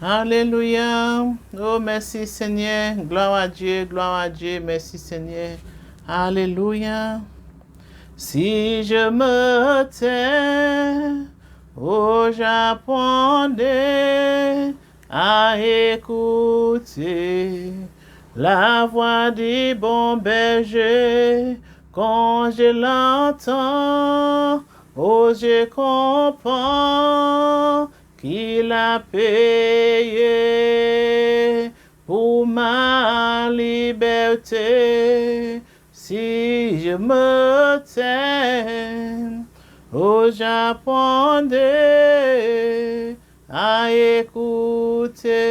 Alléluia. Oh, merci Seigneur. Gloire à Dieu, gloire à Dieu. Merci Seigneur. Alléluia. Si je me tais, oh, j'apprendrai à écouter la voix du bon berger. Quand je l'entends, oh, je comprends qu'il a payé pour ma liberté. Si je me tais, oh, j'apprendrai à écouter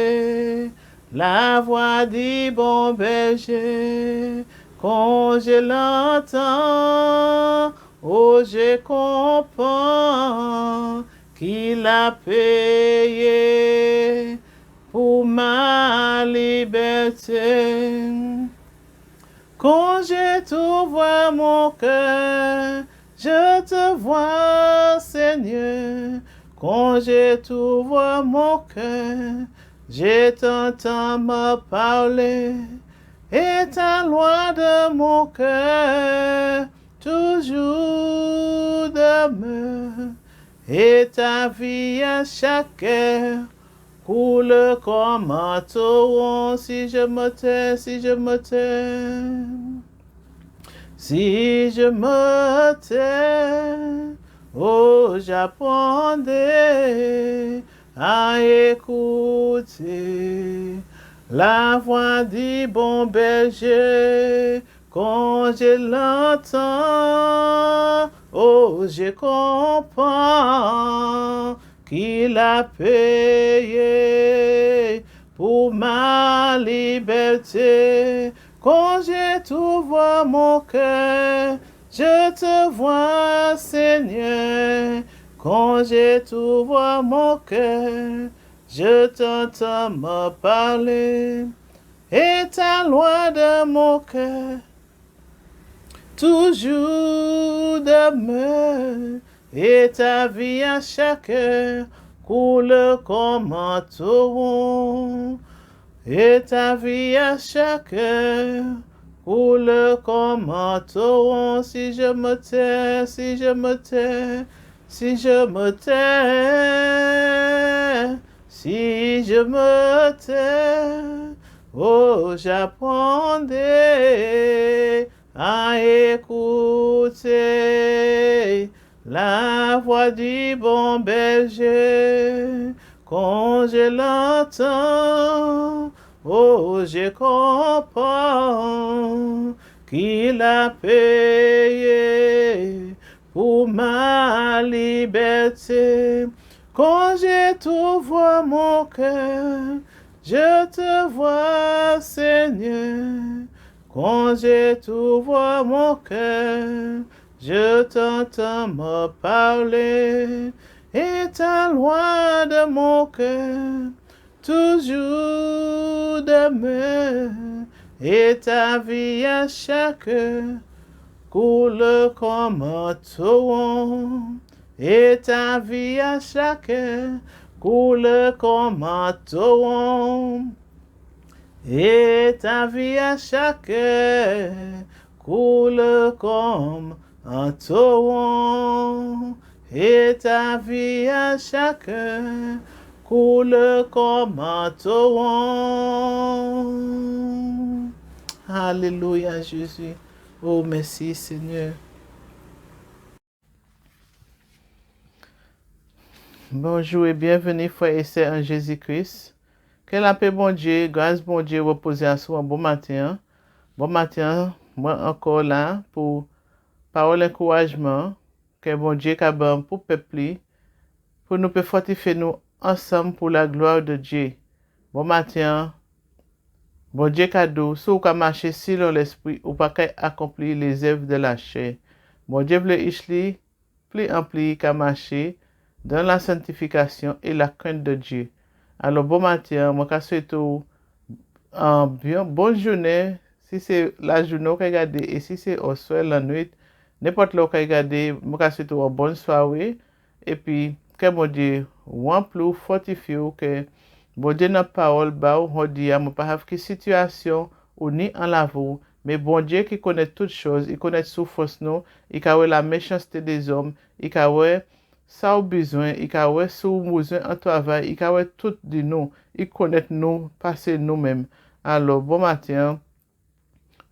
la voix du bon berger. Quand je l'entends, oh, je comprends qu'il a payé pour ma liberté. Quand je t'ouvre mon cœur, je te vois, Seigneur. Quand je t'ouvre mon cœur, je t'entends me parler. Et ta loi de mon cœur toujours demeure. Et ta vie à chaque heure coule comme un torrent. Si je me tais, si je me tais, si je me tais, oh, j'apprendrai à écouter la voix du bon berger. Quand je l'entends, oh, je comprends qu'il a payé pour ma liberté. Quand je t'ouvre mon cœur, je te vois, Seigneur. Quand je t'ouvre mon cœur, je t'entends me parler. Et ta loi de mon cœur toujours demeure. Et ta vie à chaque heure coule comme un torrent. Et ta vie à chaque heure coule comme un torrent. Si je me tais, si je me tais, si je me tais, si je me tais, oh, j'apprendrai à écouter la voix du bon berger. Quand je l'entends, oh, je comprends qu'il a payé pour ma liberté. Quand je t'ouvre mon cœur, je te vois, Seigneur. Quand je t'ouvre mon cœur, je t'entends me parler. Et ta loi de mon cœur toujours demeure. Et ta vie à chaque heure coule comme un torrent. Et ta vie à chaque heure coule comme un torrent. Et ta vie à chaque heure coule comme un torrent. Et ta vie à chaque heure coule comme un torrent. Alléluia, Jésus. Oh, merci, Seigneur. Bonjour et bienvenue, frères et sœurs en Jésus-Christ. Que la paix, bon Dieu, grâce, bon Dieu, repose à soi. Bon matin. Bon matin, moi encore là pour parole encouragement. Que bon Dieu capable pour peuple, pour nous fortifier nous ensemble pour la gloire de Dieu. Bon matin, bon Dieu cadeau, si vous marcher selon l'esprit, ou pas accomplir les œuvres de la chair. Bon Dieu veut ishli, plus ampli qu'à marcher dans la sanctification et la crainte de Dieu. Alors bon matin, moi souhaite bonne journée, si c'est la journée que vous regardez, et si c'est au soir, la nuit, n'importe où que vous regardez, moi souhaite une bonne soirée, et puis que mon Dieu remplit, fortifie, que Bon Dieu, notre parole, bah, on dit, moi, pas avoir que situation ou ni en la vous, mais bon Dieu qui connaît toutes choses, il connaît souffrance nous, il connaît la méchanceté des hommes, il connaît ça au besoin, il connaît sous besoin en travail, il connaît tout de nous, il connaît nous, passer nous-mêmes. Alors, bon matin,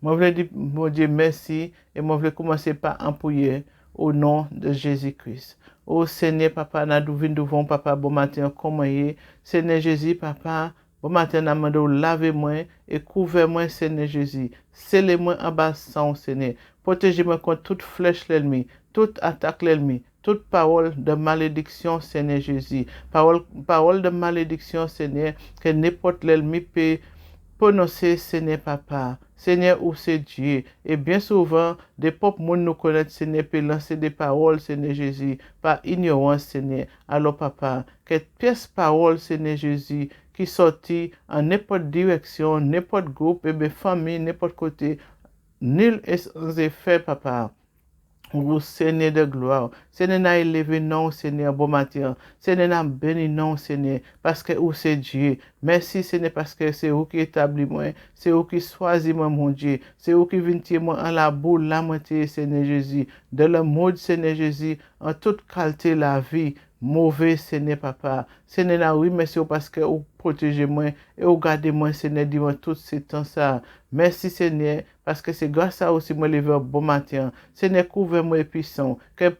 moi, je voulais dire, mon Dieu, merci, et moi, je voulais commencer par en prier au nom de Jésus-Christ. Oh Seigneur, papa, nous venons devant papa, bon matin, comment est, Seigneur Jésus, papa, bon matin, nous demandons, lavez-moi et couvrez-moi, Seigneur Jésus. Scellez-moi en bas sang, Seigneur. Protégez-moi contre toute flèche l'ennemi, toute attaque l'ennemi, toute parole de malédiction, Seigneur Jésus. Parole de malédiction, Seigneur, que n'importe l'ennemi peut prononcer, Seigneur Papa. Seigneur, où c'est Dieu. Et bien souvent, des peuples monde nous connaissent, Seigneur, peut lancer des paroles, Seigneur Jésus, par ignorance, Seigneur. Alors, Papa, que pièce parole, Seigneur Jésus, qui sortit en n'importe direction, n'importe groupe, et bien famille, n'importe côté, nul est sans effet, Papa. Ô Seigneur de gloire, Seigneur n'a élevé non, Seigneur, bon matin. Seigneur n'a béni non, Seigneur, parce que où c'est Dieu. Merci, Seigneur, parce que c'est vous qui établit moi, c'est vous qui choisit moi, mon Dieu. C'est vous qui venez moi en la boule, la moitié, Seigneur Jésus. De le mode, Seigneur Jésus, en toute qualité la vie. Mauvais, Seigneur, papa. Seigneur, oui, merci parce que vous protégez moi et vous gardez moi, Seigneur, durant tout ce temps ça. Merci, Seigneur, parce que c'est grâce à vous aussi moi lever bon matin. Seigneur, couvre-moi puissant, que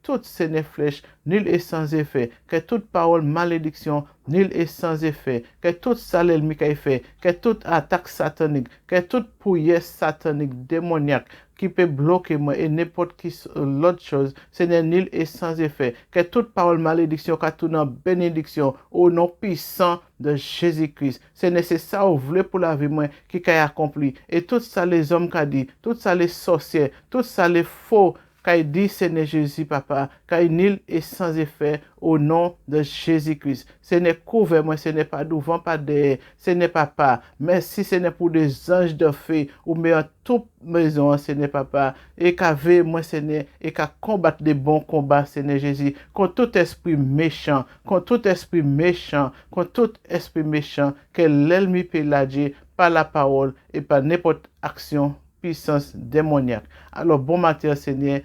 toute Seigneur flèche, nul est sans effet, que toute parole malédiction, nul est sans effet, que toute sale ennemi qu'il fait, que toute attaque satanique, que toute prière satanique, démoniaque, qui peut bloquer moi et n'importe qui l'autre chose, Seigneur, nul est sans effet. Que toute parole malédiction, qu'à tout en bénédiction, au nom puissant de Jésus-Christ. Seigneur, c'est ça vous voulez pour la vie, moi, qui a accompli. Et tout ça, les hommes qu'a dit, tout ça, les sorciers, tout ça, les faux, qu'a dit Seigneur Jésus, papa, car nul est sans effet au nom de Jésus-Christ. Seigneur, couvre-moi, ce n'est pas devant, pas derrière. Seigneur, papa, merci, Seigneur, pour des anges de feu, ou mais en toute maison, Seigneur, papa, et qu'à veiller, moi, Seigneur, et qu'à combattre des bons combats, Seigneur Jésus, contre tout esprit méchant, contre tout esprit méchant, contre tout esprit méchant, que l'ennemi peut l'agir par la parole et par n'importe action puissance démoniaque. Alors, bon matin, Seigneur,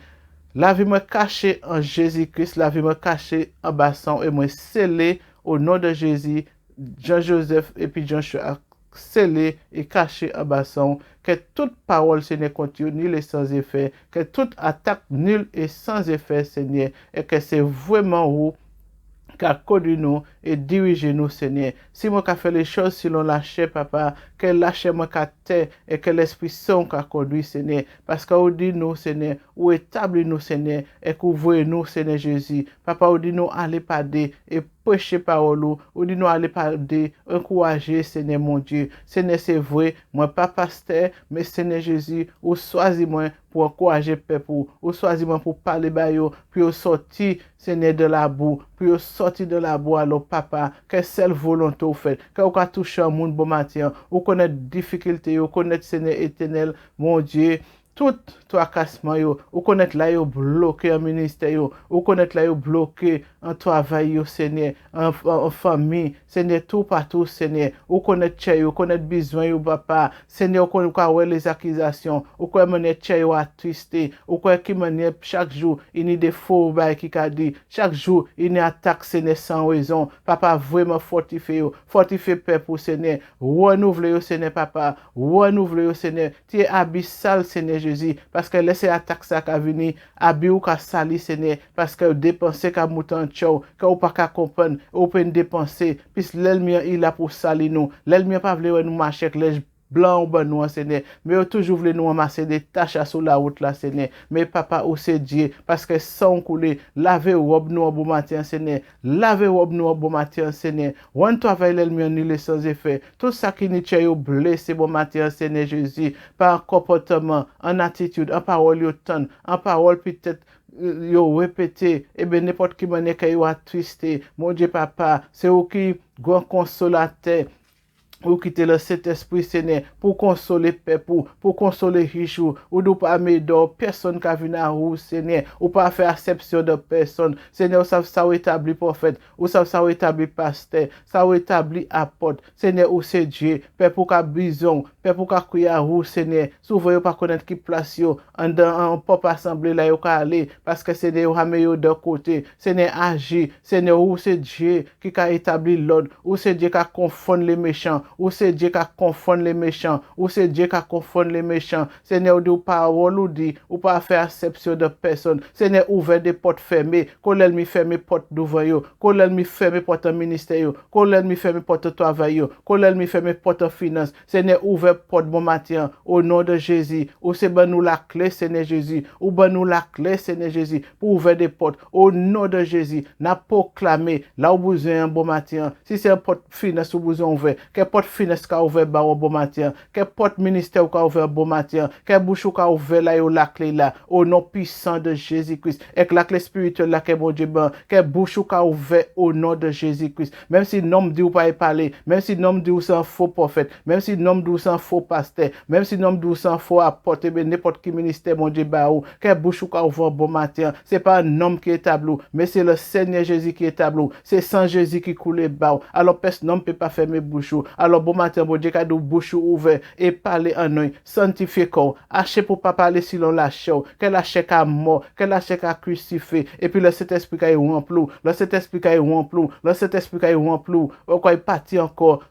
la vie me cachée en Jésus-Christ, la vie me cachée en bassin et me scellé au nom de Jésus, Jean-Joseph et puis Jean-Charles, scellé et caché en bassin, que toute parole, Seigneur, continue, nul et sans effet, que toute attaque, nul et sans effet, Seigneur, et que c'est vraiment vous qu'a conduit nous et dirigé nous, Seigneur. Si moi qu'a fait les choses selon la chair, papa, que la chair moi qu'a terre et que l'Esprit Saint qu'a conduit, Seigneur. Parce que vous dit nous, Seigneur, ou établit nous, Seigneur, et couvre nous, Seigneur Jésus. Papa, vous dit nous, allez pas et prêcher parole ou dit nous allez parler, encourager, Seigneur mon Dieu. Seigneur, c'est vrai, moi pas pasteur, mais Seigneur Jésus, ou choisis-moi pour encourager le peuple, ou choisis-moi pour parler bayo, puis au sortir, Seigneur, de la boue, puis au sortir de la boue, alors papa, que seule volonté vous faites, que vous touchez un monde bon matin, vous connaissez difficulté, vous connaissez Seigneur éternel, mon Dieu, tout tracasement yo, ou connaître là yo bloqué en ministère yo, ou connaître là yo bloqué en travail yo, Seigneur, en famille, Seigneur, tout partout, Seigneur, ou connaître yo, connaître besoin yo, papa, Seigneur, ou connaître quoi les accusations, ou quoi mener yo à twister, ou quoi qui mener chaque jour, il y a des faux bails qui a dit, chaque jour, il y a attaque, Seigneur, sans raison, papa, vraiment fortifié yo, fortifié peuple, Seigneur, renouvelez yo, Seigneur, papa, renouvelez yo, Seigneur, tu es abyssal, Seigneur Jésus, parce que laissez attaque ça qui venir, abi ou ka sali, Seigneur, parce que dépenser ka mouton tchou, que ou pas ka comprendre, ou peut dépenser, puis l'ennemi il a pour sali nous, l'ennemi pas vle nous marcher avec les blanc ou ben nous, Seigneur, mais toujours voulu nous amasser des tâches sur la route là, Seigneur, mais papa, ou c'est Dieu, parce que sans couler, lavez robe nous au bon matin, Seigneur, lavez robe nous au bon matin, Seigneur, on travaille l'ennemi en nul sans effet, tout ça qui nous tient blessé bon matin, Seigneur Jésus, par comportement, en attitude, en parole, en parole peut-être, yo répété, et bien n'importe qui manière que yo a twisté, mon Dieu papa, c'est vous qui grand consolateur, ou quitter le Saint-Esprit, Seigneur, pour consoler peuple, pour consoler riche, ou nous pas d'or, personne qui vient à vous, Seigneur, ou pas faire exception de personne. Seigneur, ça ou établi prophète, ou ça ou établi pasteur, ça ou établi apôtre. Seigneur, ou c'est Dieu, peuple pour qu'a bison, peuple pour qu'a crier à vous, Seigneur. Souvent, vous pas connaître qui place yo, en pop assemblée là, yo ka aller, parce que Seigneur, vous avez de côté. Seigneur, agis. Seigneur, ou c'est Dieu qui a établi l'ordre, ou c'est Dieu qui a confondre les méchants, ou c'est Dieu qui a confondre les méchants, ou c'est Dieu qui a confondre les méchants. Seigneur, ou parole ou dit, ou pas faire exception de personne. Seigneur, ouvre des portes fermées, qu'on l'ennemi ferme portes devant yo, qu'on l'ennemi ferme porte ministère yo, qu'on l'ennemi ferme porte travail yo, qu'on l'ennemi ferme porte finance. Seigneur, ouvre porte bon matin, au nom de Jésus. Ou c'est ben nous la clé, Seigneur Jésus, ou ben nous la clé, Seigneur Jésus, pour ouvrir des portes, au nom de Jésus. N'a proclamé, là où vous avez un bon matin, si c'est un porte finance où vous avez ouvert, quelle porte finance qu'a ouvert bah au bon matin, quelle porte ministère qu'a ouvert bon matin, quelle bouche qu'a ouvert là yo la clé là, au nom puissant de Jésus-Christ, et que la clé spirituelle là que bon Dieu ben, quelle bouche qu'a ouvert au nom de Jésus-Christ, même si l'homme dit ou pas parler, même si l'homme dit ou c'est un faux prophète, même si l'homme dit ou c'est un faux pasteur, même si l'homme dit ou c'est un faux apôtre, ben n'importe qui ministère mon Dieu bah ou, quelle bouche qu'a ouvert bon matin, c'est pas un homme qui est tableau, mais c'est le Seigneur Jésus qui est tableau, c'est sans Jésus qui coule bas. Alors personne ne peut pas fermer bouche. Alors bon matin, bon Dieu, quand bouche ouvert et parler en œil, sanctifier corps, hacher pour pas parler si l'on lâche, qu'elle lâche qu'à mort, qu'elle lâche qu'à crucifié, et puis le Saint-Esprit qui est rempli, le Saint-Esprit qui est rempli, le Saint-Esprit qui est rempli, ou quoi il partit encore.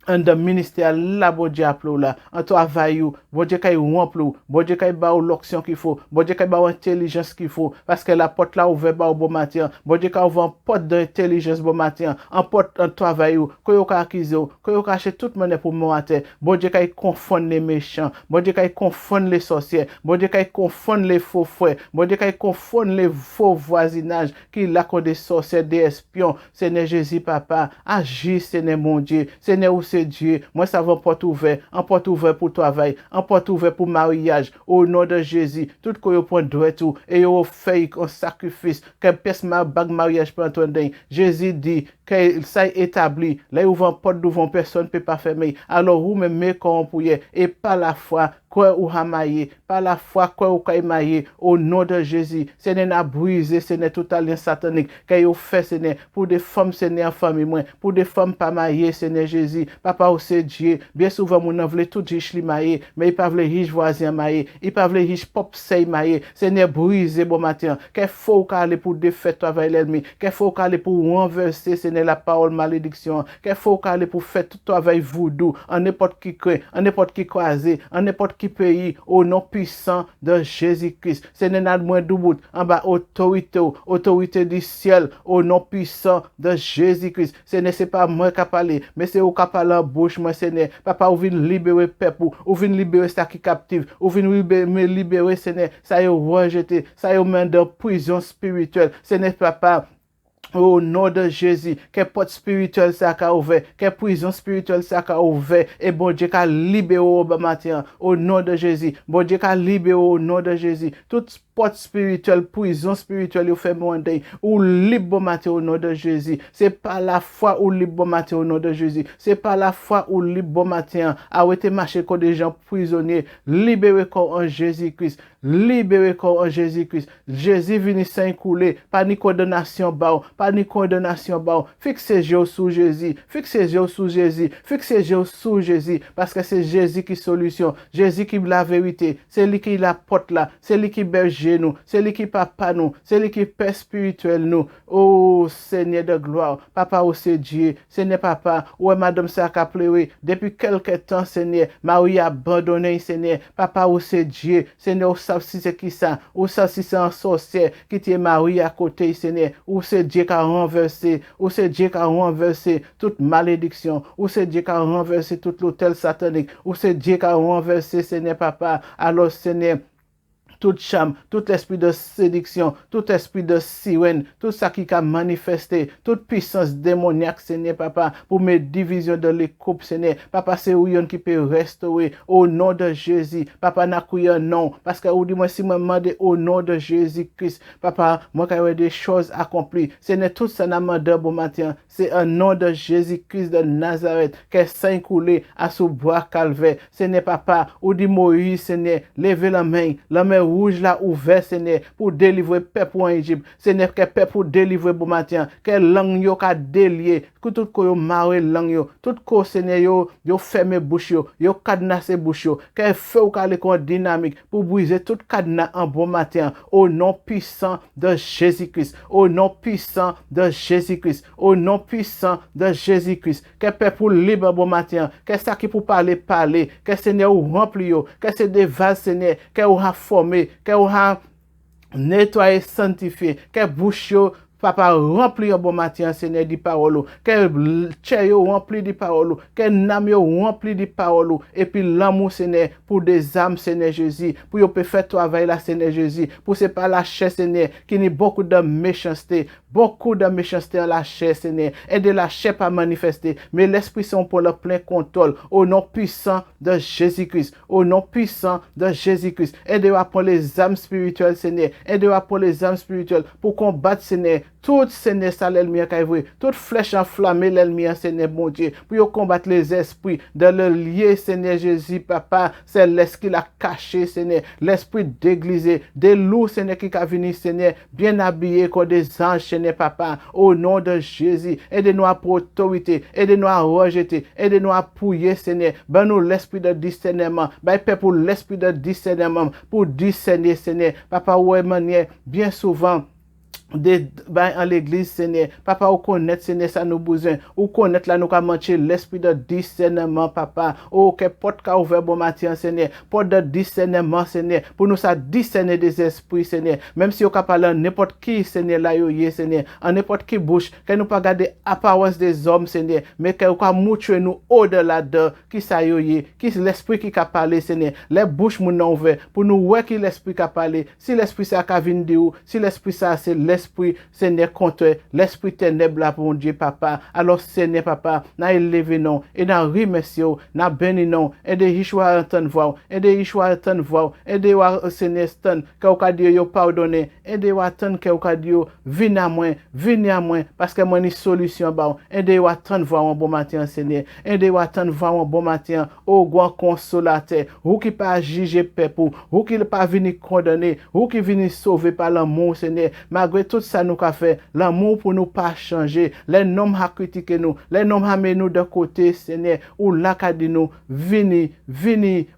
En de ministère là, bon Dieu appelé là, en travail, bon Dieu qu'il rempli, bon Dieu qu'il ba l'action qu'il faut, bon Dieu qu'il ba l'intelligence qu'il faut, parce que la porte là ouvert ba au bon matin, bon Dieu qu'il ouvre une porte d'intelligence bon matin, en porte en travail, que yo ka acquise, que yo ka acheter toute monnaie pour mon matin, bon Dieu qu'il confond les méchants, bon Dieu qu'il confond les sorciers, bon Dieu qu'il confond les faux frères, bon Dieu qu'il confond les faux voisinages, qui là qu'on des sorciers, des espions, Seigneur Jésus papa, agis Seigneur mon Dieu, Seigneur c'est Dieu. Moi, ça va porte ouverte, en porte ouverte pour travail, en porte ouverte pour mariage. Au nom de Jésus, tout ce que vous prenez droit tout, et vous faites un sacrifice, que personne ma bague mariage pour entendre. Jésus dit que ça est établi. Là où vous porte devant personne ne peut pas fermer. Alors, vous me mettez comme pour et par la foi, quoi ou hamaye, par la foi, quoi ou kaimaye, au nom de Jésus. Seigneur, n'a brisé, Seigneur, tout alliance satanique, que vous fait, Seigneur, pour des femmes, Seigneur, en famille, moi, pour des femmes pas mariées, Seigneur Jésus. Papa, ou c'est Dieu. Bien souvent, mon envelé tout riche li maye, mais il pas vle riche voisin maye, il pas vle riche pop sey maye. Seigneur, brisé bon matin. Qu'il faut aller pour défaire travail l'ennemi, qu'il faut aller pour renverser, Seigneur, la parole malédiction, qu'il faut aller pour faire tout travail voodoo, en n'importe qui crée, en n'importe qui croisé, en n'importe qui pays, au nom puissant de Jésus-Christ. Seigneur, n'a moins doubout, en bas autorité du ciel, au nom puissant de Jésus-Christ. Seigneur, c'est pas moi qui parle, mais c'est au qui parle bouche, moi, Seigneur. Papa, ou vient libérer peuple, ou vient libérer ça qui captive, ou vient me libérer, Seigneur. Ça y est rejeté, ça y est main de prison spirituelle. Seigneur, papa, au nom de Jésus, que porte spirituelle ça a ouvert, que prison spirituelle ça a ouvert, et bon Dieu qu'a libéré au matin, au nom de Jésus, bon Dieu qu'a libéré au nom de Jésus, toute porte spirituelle, prison spirituelle, vous fait mon deuil, ou libre matin au nom de Jésus, c'est pas la foi ou libre matin au nom de Jésus, c'est pas la foi ou libre matin, arrêtez marcher comme des gens prisonniers, libérez comme en Jésus-Christ, libérez comme en Jésus-Christ, Jésus venu s'écouler, pas ni condamnation bas, pas ni condamnation bas, fixez yeux sous Jésus, fixez yeux sous Jésus, fixez yeux sous Jésus, parce que c'est Jésus qui solution, Jésus qui la vérité, c'est lui qui la porte là, c'est lui qui berge nous, c'est lui qui papa nous, c'est lui qui père spirituel nous. Oh Seigneur de gloire, papa oh c'est Dieu, Seigneur papa, ouais madame ça a pleuré depuis quelque temps Seigneur, Marie a abandonné Seigneur, papa oh c'est Dieu, Seigneur ou savez si c'est qui ça, ou savez si c'est un sorcier qui tient Marie à côté Seigneur, ou c'est Dieu qui a renversé, ou c'est Dieu qui a renversé toute malédiction, ou c'est Dieu qui a renversé tout l'autel satanique, ou c'est Dieu qui a renversé Seigneur papa, alors Seigneur toute charme, tout esprit de séduction, tout esprit de sirène, tout ça qui a manifesté, toute puissance démoniaque, Seigneur, papa, pour mes divisions de l'écoute, Seigneur. Papa, c'est où qui peut restaurer au nom de Jésus. Papa, n'a qu'un non. Parce que, ou dis-moi, si moi demande au nom de Jésus-Christ, papa, moi, quand il y a des choses accomplies, Seigneur, tout ça n'a pas de bon matin. C'est un nom de Jésus-Christ de Nazareth, qui est saint coulé à ce bois calvaire. Seigneur, papa, ou dit Moïse, Seigneur, levez la main rouge là ouverte, Seigneur, pour délivrer peuple en Égypte. Seigneur, que peuple pour délivrer bon matin, que langue yo ka délié, que tout ko yo maré langue yo, tout ko Seigneur yo fermé bouche yo cadenassé bouche yo, que feu ou ka le dynamique pour briser tout cadenas en bon matin au nom puissant de Jésus-Christ, au nom puissant de Jésus-Christ, au nom puissant de Jésus-Christ, que peuple pour libre bon matin, que ça qui pour parler, que Seigneur ou rempli yo, que c'est des vases Seigneur, que ou a formé, que ou a nettoyé, sanctifié, que bouche yo, papa rempli un bon matin, Seigneur, di parole, que chez yo rempli di parole, que nam yo rempli di parole, et puis l'amour, Seigneur, pour des âmes, Seigneur Jésus, pour yo peut faire travail là, Seigneur Jésus, pour c'est pas la chair, Seigneur, qui n'y beaucoup de méchanceté en la chair, Seigneur, et de la chair pas manifester, mais l'Esprit Saint pour le plein contrôle, au nom puissant de Jésus-Christ, au nom puissant de Jésus-Christ, aidez-moi pour les âmes spirituelles, Seigneur, aidez-moi pour les âmes spirituelles, pour combattre, Seigneur, toute Seigneur, ça l'ennemi qui est toute flèche enflammée, l'ennemi, Seigneur, bon Dieu, pour combattre les esprits, de le lier, Seigneur Jésus, papa, c'est l'esprit qui l'a caché, Seigneur, l'esprit déglise, des loups, Seigneur, qui a venu, Seigneur, bien habillés comme des anges, Seigneur, papa, au nom de Jésus, aidez-nous à pour autorité, aidez-nous à rejeter, aidez-nous à pouiller, Seigneur, ben nous l'esprit de discernement, ben Père pour l'esprit de discernement, pour discerner, Seigneur, papa, ouais, manière, bien souvent, en l'église, Seigneur. Papa, ou connaître, Seigneur, ça nous besoin. Ou connaître là, nous qu'à mentir l'esprit de discernement, papa. Oh, que porte qu'a ouvert bon matin, Seigneur. Porte de discernement, Seigneur. Pour nous, ça discerner des esprits, Seigneur. Même si on peut parler n'importe qui, Seigneur, là, Seigneur. En n'importe qui bouche. Que nous pas garder apparence des hommes, Seigneur. Mais que nous montrer nous au-delà de qui ça qui l'esprit qui a parlé, Seigneur. Les bouches nous ont ouvert. Pour nous, ouais, qui l'esprit qui a parlé. Si l'esprit ça a venir de où. Si l'esprit ça, c'est l'esprit, Seigneur, contre l'esprit ténèbre là, mon Dieu, papa. Alors, Seigneur, papa, n'a élevé non, et n'a remercié, n'a béni non, et de Yeshua entendre voir, et de Yeshua entendre voir, et de Seigneur, que Dieu yo pardonné, et de attendre que Dieu vienne à moi, parce que moi, une solution, bah, et de attendre voir un bon matin, Seigneur, et de attendre voir un bon matin, au grand consolateur, ou qui pas juger peuple, ou qui pas venir condamner, ou qui venir sauver par l'amour, Seigneur, malgré tout ça nous qu'a fait, l'amour pour nous pas changer, les noms à critiquer nous, les noms à mettre nous de côté, Seigneur, ou là qu'a dit nous, vini,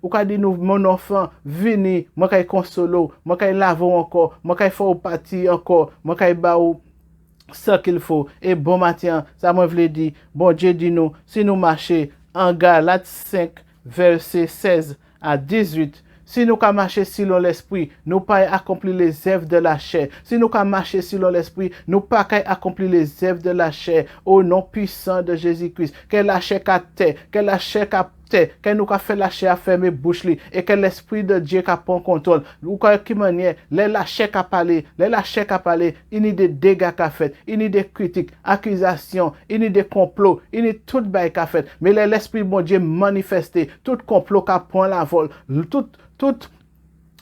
ou qu'a dit nous, mon enfant, vini, moi qu'a consolo, moi qu'a lavons encore, moi qu'a fait partie encore, moi qu'a baou, ce qu'il faut, et bon matin, ça me voulait dire, bon Dieu dit nous, si nous marchons en Galates 5, verset 16 à 18, si nous qu'à marcher selon l'esprit, nous pas accomplir les œuvres de la chair. Si nous qu'à marcher selon l'esprit, nous pas accomplir les œuvres de la chair. Au nom puissant de Jésus-Christ, que la chair qu'a terre, que la chair qu'a que nous qu'a fait la chair à fermer bouche li, et que l'esprit de Dieu qu'a prend contrôle. Ou qui manière, la chair qu'a parlé, il y a des dégâts qu'a fait, il y a des critiques, accusations, il y a des complots, il y a tout bail qu'a fait. Mais l'esprit bon Dieu manifesté, tout complot qu'a prend la vol, tout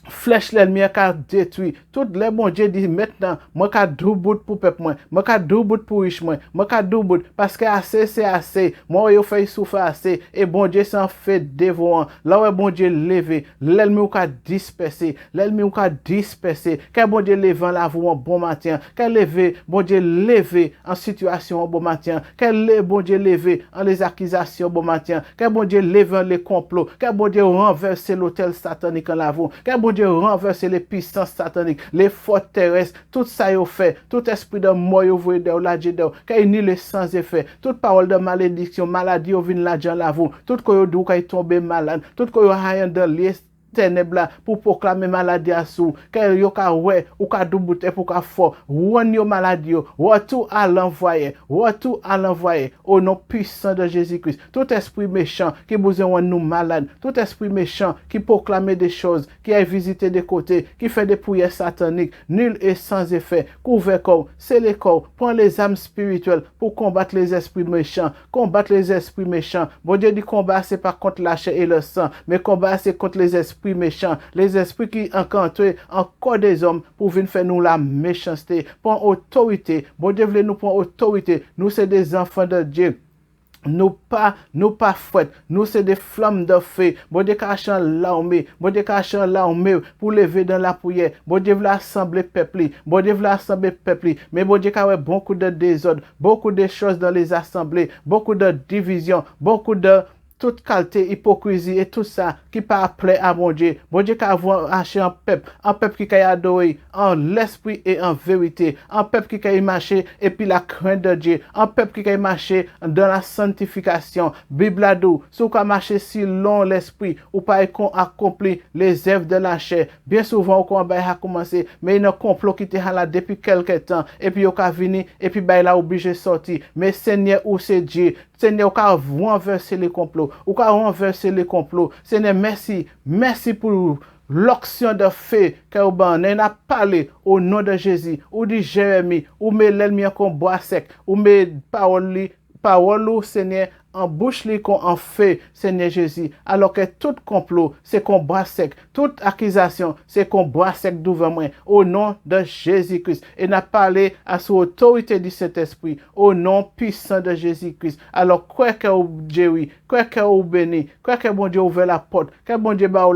flèche l'ennemi a détruit. Tout le bon Dieu dit maintenant, moi qu'a doubout pour peuple moi qu'a doubout pour riche moi qu'a doubout parce que assez c'est assez. Moi yo fait souffrir assez et bon Dieu s'en fait dévorant. Là où bon Dieu levé, l'ennemi ou qu'a dispersé, que bon Dieu levé la vous un bon matin, que levé bon Dieu levé en situation un bon matin, que bon Dieu levé en les accusations bon matin, que bon Dieu levé les complots, que bon Dieu renverse l'hôtel satanique en la vous, que bon Dieu renverser les puissances sataniques, les forteresses, tout ça yo fait, tout esprit de mort yo voye de la Dieu, qu'il n'y le sans effet, toute parole de malédiction, maladie yo vient la Dieu la vous, tout ko yo dou kay tomber malade, tout ko yo hayan de ténèbres là pour proclamer maladie à sou. Que yo ka ouais ou ka douboute pour ka fort. Ouan yo maladie yo. Retour à l'envoyer. Retour à l'envoyer. Au nom puissant de Jésus-Christ. Tout esprit méchant qui besoin nous malades. Tout esprit méchant qui proclame des choses, qui a visité des côtés, qui fait des prières sataniques, nul et sans effet. Couvre corps, c'est les corps. Prends les âmes spirituelles pour combattre les esprits méchants. Combattre les esprits méchants. Bon Dieu dit combat c'est pas contre la chair et le sang, mais combat c'est contre les esprits méchants, les esprits qui encantent encore des hommes pour venir faire nous la méchanceté. Prends autorité. Bon Dieu voulait nous prendre autorité. Nous c'est des enfants de Dieu. Nous pas fouettes, nous c'est des flammes de feu. Bon Dieu cachant l'armée, bon Dieu cachant l'armée pour lever dans la prière. Bon Dieu veut assembler peuple, bon Dieu veut assembler peuple. Mais bon Dieu a ouais beaucoup de désordre, beaucoup de choses dans les assemblées, beaucoup de divisions, beaucoup de toute qualité, hypocrisie et tout ça qui pas appelé à mon Dieu. Bon Dieu qui a marché un peuple qui a adoré en l'esprit et en vérité, un peuple qui a marché et puis la crainte de Dieu, un peuple qui a marché dans la sanctification. Bible a dit, si vous marchez si long l'esprit, ou pas accompli les œuvres de la chair. Bien souvent, au combat a commencé, mais il y a un complot qui était là depuis quelques temps, et puis il a venu, et puis il a obligé de sortir. Mais Seigneur, où c'est Dieu? Seigneur, ou a renversé les complots, ou a renversé les complots. Seigneur, merci pour l'onction de feu que vous avez parlé au nom de Jésus, ou dit Jérémie, ou met l'ennemi en bois sec, ou met parole, Seigneur, en bouche li qu'on en fait, Seigneur Jésus, alors que tout complot, c'est qu'on boit sec, toute accusation, c'est qu'on boit sec devant moi, au nom de Jésus-Christ. Et n'a parlé à son autorité du Saint-Esprit, au nom puissant de Jésus-Christ. Alors, quoi que Dieu, oui, quoi que vous béni, quoi que bon Dieu ouvre la porte, que bon Dieu ba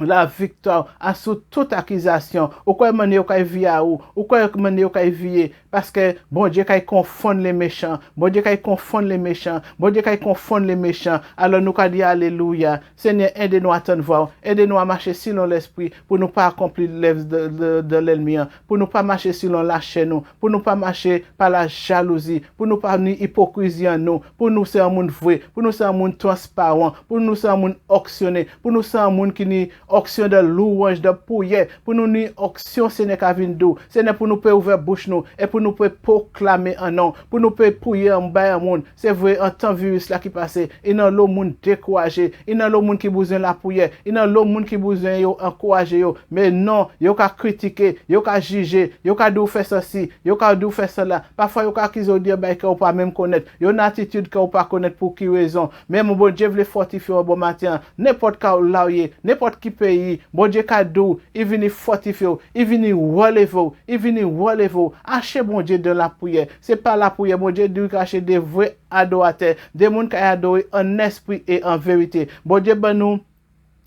la victoire à sous toute accusation, ou quoi mener au vie à ou quoi mener au vie, parce que bon Dieu qui confond les méchants, bon Dieu qui confond les méchants, bon Dieu qui confond les méchants. Alors nous dit alléluia. Seigneur, aidez-nous à t'en voir, aidez-nous à marcher selon l'esprit pour ne pas accomplir l'œuvre de l'ennemi, pour ne pas marcher selon la chaîne, pour ne pas marcher par la jalousie, pour ne pas ni hypocrisie en nous, pour nous c'est un monde vrai, pour nous c'est un monde transparent, pour nous c'est un monde auctionné, pour nous c'est un monde qui ni auction de louange, de prière, pour nous ni auction Seigneur Kavindou, Seigneur pour nous peut ouvrir bouche nous et pour nous peut proclamer un nom, pour nous peut prier en bas un monde. C'est vrai en temps virus là qui passait, il y a le monde découragé, il y a le monde qui besoin la prière, il y a le monde qui besoin yo encourager yo, mais non, yo ka critiquer, yo ka juger, yo ka dou faire ceci, yo ka dou faire cela. Parfois yo ka accuser dire bah que ou pas même connaître, yo une attitude que ou pas connaître pour qui raison. Mais mon bon Dieu veut fortifier au bon matin, n'importe quand là n'importe qui pays, bon Dieu cadeau, il vient fortifier, il vient relever, il vient relever. Achetez bon Dieu de la prière. C'est pas la prière, bon Dieu dit cacher des vrais adorateurs, des gens qui adorent en esprit et en vérité. Bon Dieu ben nous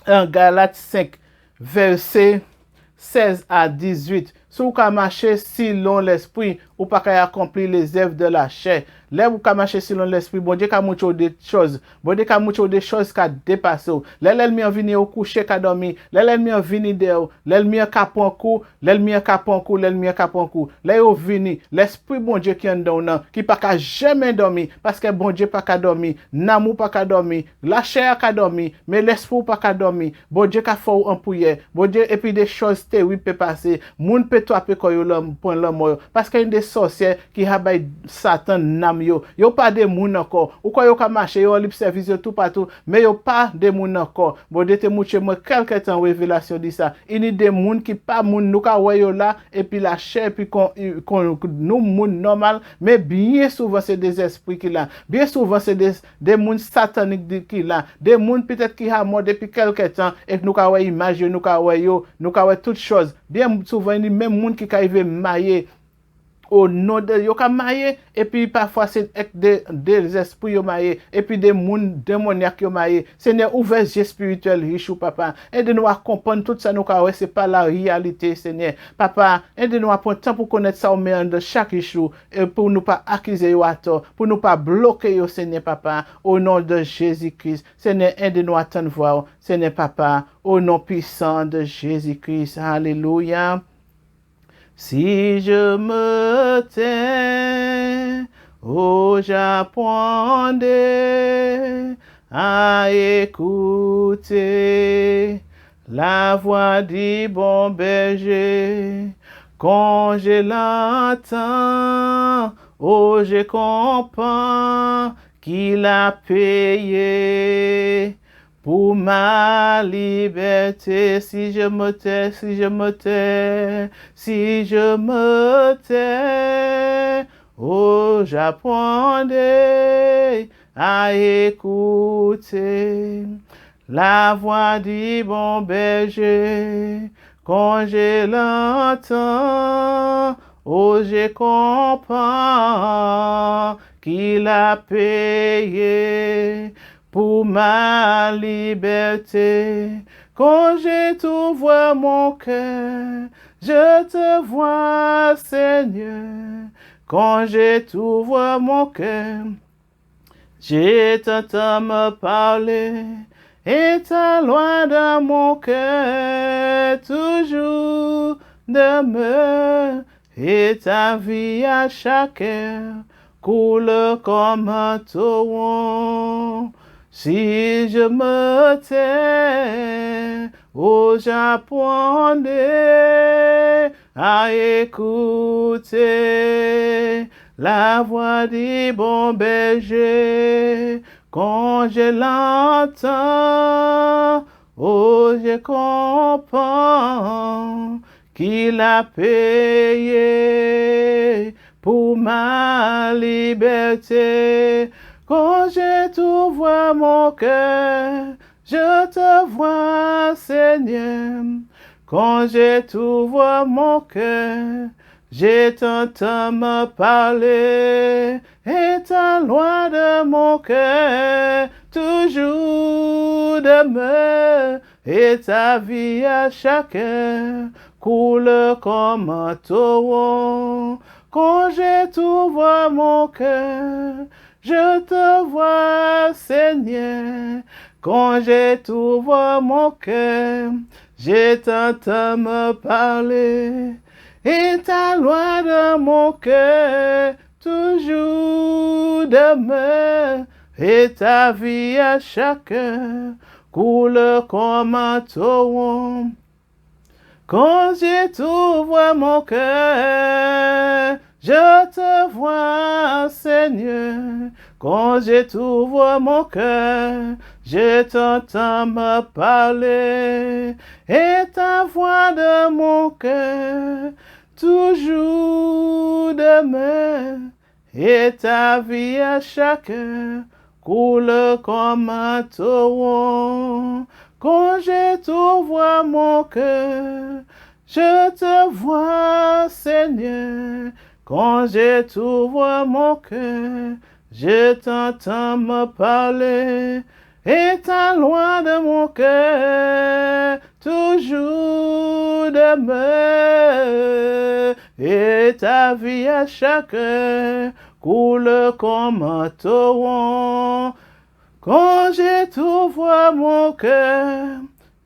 en Galates 5 verset 16 à 18. Si vous marchez selon l'esprit, ou pas qu'à accomplir les œuvres de la chair. Là, vous marchez selon l'esprit, bon Dieu, qu'a mucho des choses. Bon Dieu, qu'a mucho des choses qu'a dépassé. Là, l'ennemi a venu au coucher, qu'a dormi. Là, l'ennemi a venu dehors. L'ennemi a capé un coup. L'ennemi a capé un coup. L'ennemi a capé un coup. Là, il est venu. L'esprit, bon Dieu, qui est dedans, qui pas qu'à jamais dormir. Parce que bon Dieu, pas qu'à dormir. Namou pas qu'à dormir. La chair qu'à dormir. Mais l'esprit, pas qu'à dormir. Bon Dieu, qu'a fait en prière. Bon Dieu, et puis des choses terribles peuvent passer. Moun peut toi, peut quoi, l'homme, point l'homme, parce qu'il y a des sorcières qui habillent Satan nam yo pas de moun encore ou quoi yo ka marcher yo libre service tout partout mais yo pas de moun encore bon de te mouche moi quelque temps révélation dit ça il y a des moun qui pas moun nous ka yo là et puis la chair puis qu'on nous moun normal mais bien souvent c'est des esprits qui là bien souvent c'est des moun sataniques qui là des moun peut-être qui a mort depuis quelque temps et nous ka image nous ka yo nous ka toutes choses bien souvent il y a même moun qui arrive marié au nom de yo ka marié et puis parfois c'est des esprits yo marié et puis des moun démoniaques yo marié. Seigneur ouvre yeux spirituel riche ou papa aide-nous à comprendre tout ça nous ka c'est pas la réalité Seigneur papa aide-nous à prendre temps pour connaître ça au meilleur de chaque jour et pour nous pas accuser yo à tort pour nous pas bloquer yo Seigneur papa au nom de Jésus-Christ Seigneur aide-nous à t'en voir Seigneur papa au nom puissant de Jésus-Christ alléluia. Si je me tais, oh j'apprendrai à écouter La voix du bon berger, quand je l'entends, oh, je comprends qu'il a payé pour ma liberté. Si je me tais, si je me tais, si je me tais, oh, j'apprendrai à écouter la voix du bon berger. Quand je l'entends, oh, je comprends qu'il a payé pour ma liberté. Quand je t'ouvre mon cœur, je te vois, Seigneur. Quand je t'ouvre mon cœur, je t'entends me parler. Et ta loi dans mon cœur toujours demeure, et ta vie à chaque heure coule comme un torrent. Si je me tais, oh, j'apprendrai à écouter la voix du bon berger. Quand je l'entends, oh, je comprends qu'il a payé pour ma liberté. Quand je t'ouvre mon cœur, je te vois, Seigneur. Quand je t'ouvre mon cœur, je t'entends me parler, et ta loi de mon cœur toujours demeure, et ta vie à chaque heure coule comme un torrent. Quand je t'ouvre mon cœur, je te vois, Seigneur. Quand je t'ouvre mon cœur, je t'entends me parler. Et ta loi de mon cœur toujours demeure, et ta vie à chaque heure coule comme un torrent. Quand je t'ouvre mon cœur, je te vois, Seigneur. Quand je t'ouvre mon cœur, je t'entends me parler, et ta voix de mon cœur toujours demeure, et ta vie à chaque heure coule comme un torrent. Quand je t'ouvre mon cœur, je te vois, Seigneur. Quand je t'ouvre mon cœur, je t'entends me parler, et ta loi de mon cœur toujours demeure, et ta vie à chaque heure coule comme un torrent. Quand je t'ouvre mon cœur,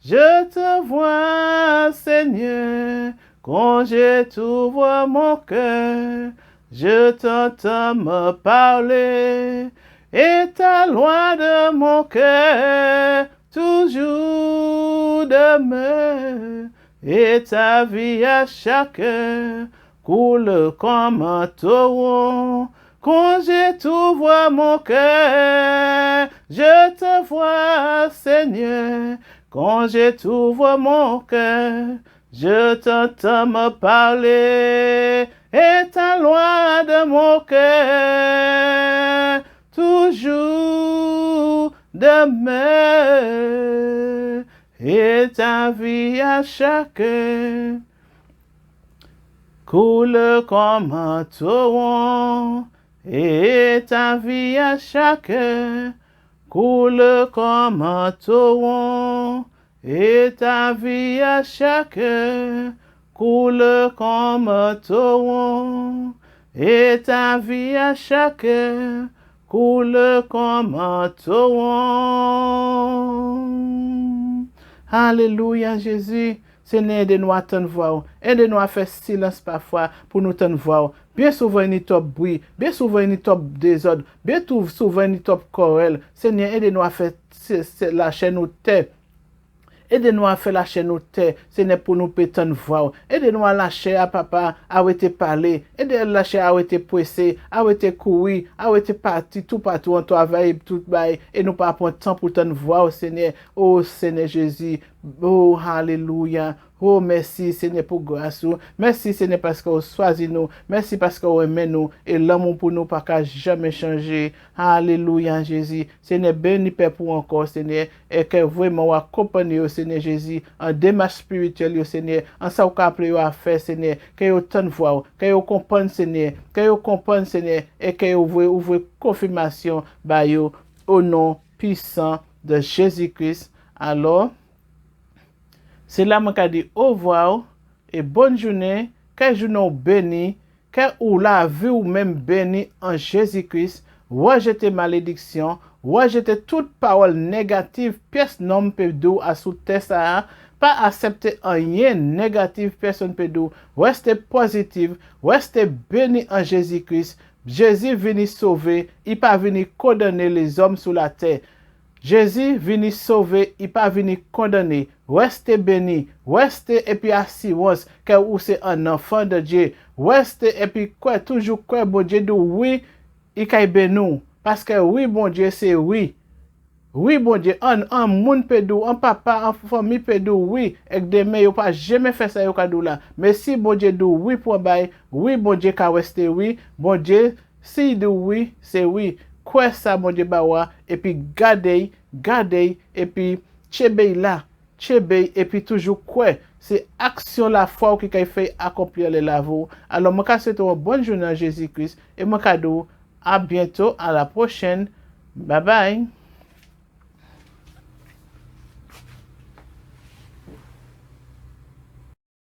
je te vois, Seigneur. Quand je t'ouvre mon cœur, je t'entends me parler, et ta loi de mon cœur toujours demeure, et ta vie à chaque heure coule comme un torrent. Quand je t'ouvre mon cœur, je te vois, Seigneur. Quand je t'ouvre mon cœur, je t'entends me parler, et ta loi de mon cœur toujours demeure, et ta vie à chaque heure coule comme un torrent, et ta vie à chaque heure coule comme un torrent, et ta vie à chaque heure coule comme un torrent, et ta vie à chaque heure coule comme un torrent. Alléluia, Jésus. Seigneur, aide-nous à t'en voir. Aide-nous à faire silence parfois pour nous t'en voir. Bien souvent, il y a top bruit. Bien souvent, il y a top désordre. Bien souvent, il y a top querelle. Seigneur, aide-nous à faire lâcher nos têtes. Aidez-nous à faire lâcher nos têtes, Seigneur, pour nous péter une voix. Aidez-nous à lâcher à papa, à arrêter parler. Aidez-nous à lâcher à arrêter presser, à arrêter courir, à arrêter partir, tout partout en travail, tout bail. Et nous pas prendre temps pour une voix, Seigneur. Oh, Seigneur Jésus. Oh, alléluia. Oh, merci, Seigneur, pour grâce. Merci, Seigneur, parce que vous choisi nous. Merci parce que vous aimez nous. Et l'amour pour nous pas qu'à jamais changer. Alléluia, Jésus. Seigneur, béni Père pour encore, Seigneur. Et que vraiment vous accompagnez, Seigneur Jésus, en démarche spirituelle, Seigneur. En ça, vous appelez à faire, Seigneur. Que vous tant voix, que vous compreniez, Seigneur. Que vous compreniez, Seigneur. Et que vous ouvrez confirmation, au nom puissant de Jésus-Christ. Alors, c'est là que je dis au revoir et bonne journée, que journée béni, que ou la vie ou même béni en Jésus-Christ, rejetez malédiction, rejetez toute parole négative, pièce non peut dire à sous test pas accepter rien négatif, personne peut dire, restez positif, restez béni en Jésus-Christ. Jésus venu sauver, il pas venu condamner les hommes sur la terre. Jésus venu sauver, il pas venu condamner. Restez béni, restez et puis assurance que vous c'est un enfant de Dieu. Restez et puis quoi, toujours quoi, bon Dieu dit oui, il caille bénou. Parce que oui, bon Dieu, c'est oui. Oui, bon Dieu, un monde peut dire, un papa, un famille peut dire oui, et que demain, il pas jamais fait ça, il là. Mais si bon Dieu dit oui pour bail, oui, bon Dieu, qu'à rester oui, bon Dieu, s'il dit oui, c'est oui. Quoi ça, mon Dieu, bawa, et puis gardez, et puis tchébé là, et puis toujours quoi. C'est action la foi qui fait accomplir les lavaux. Alors, moi, je souhaite une bonne journée à Jésus-Christ, et moi, à bientôt, à la prochaine. Bye bye.